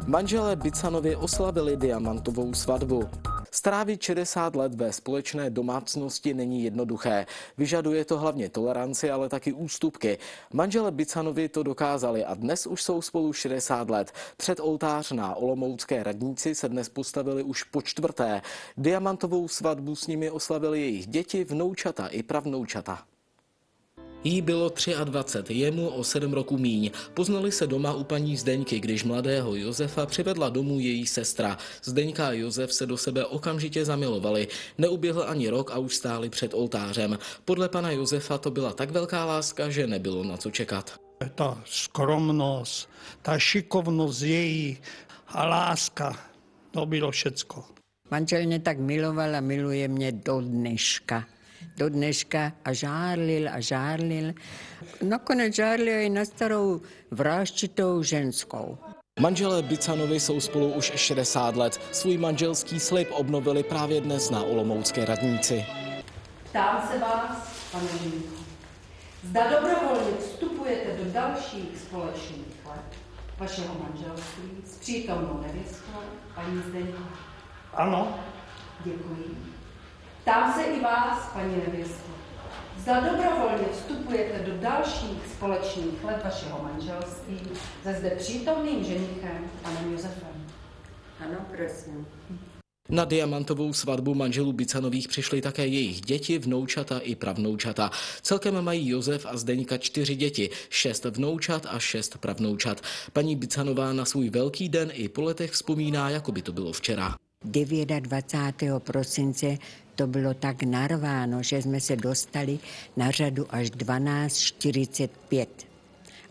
Manželé Bicanovi oslavili diamantovou svatbu. Strávit 60 let ve společné domácnosti není jednoduché. Vyžaduje to hlavně toleranci, ale taky ústupky. Manželé Bicanovi to dokázali a dnes už jsou spolu 60 let. Před oltář na olomoucké radnici se dnes postavili už po čtvrté. Diamantovou svatbu s nimi oslavili jejich děti, vnoučata i pravnoučata. Jí bylo 23, jemu o 7 roků míň. Poznali se doma u paní Zdeňky, když mladého Josefa přivedla domů její sestra. Zdeňka a Josef se do sebe okamžitě zamilovali. Neuběhl ani rok a už stáli před oltářem. Podle pana Josefa to byla tak velká láska, že nebylo na co čekat. Ta skromnost, ta šikovnost její a láska, to bylo všecko. Manžel mě tak miloval a miluje mě do dneška. Do dneška a žárlil. Nakonec žárlil i na starou vražčitou ženskou. Manželé Bicanovi jsou spolu už 60 let. Svůj manželský slib obnovili právě dnes na olomoucké radnici. Ptám se vás, pane ženíku, zda dobrovolně vstupujete do dalších společných let vašeho manželství s přítomnou nevěstkou, paní Zdeňkou? Ano. Děkuji. Ptám se i vás, paní nevěsto, zda dobrovolně vstupujete do dalších společných let vašeho manželství se zde přítomným ženichem, panem Josefem? Ano, prosím. Na diamantovou svatbu manželů Bicanových přišly také jejich děti, vnoučata i pravnoučata. Celkem mají Josef a Zdeňka 4 děti, 6 vnoučat a 6 pravnoučat. Paní Bicanová na svůj velký den i po letech vzpomíná, jako by to bylo včera. 29. prosince to bylo tak narváno, že jsme se dostali na řadu až 12:45.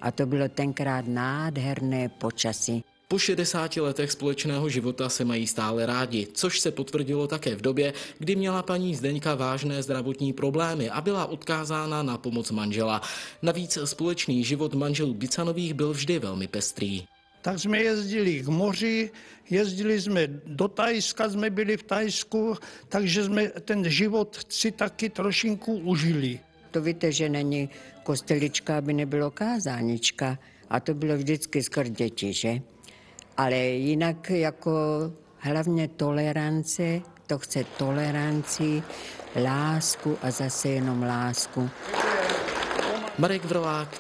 A to bylo tenkrát nádherné počasí. Po 60 letech společného života se mají stále rádi, což se potvrdilo také v době, kdy měla paní Zdeňka vážné zdravotní problémy a byla odkázána na pomoc manžela. Navíc společný život manželů Bicanových byl vždy velmi pestrý. Tak jsme jezdili k moři, jezdili jsme do Thajska, jsme byli v Thajsku, takže jsme ten život si taky trošinku užili. To víte, že není kostelička, aby nebylo kázánička. A to bylo vždycky skoro děti, že? Ale jinak jako hlavně tolerance, to chce toleranci, lásku a zase jenom lásku. Marek Vrlák,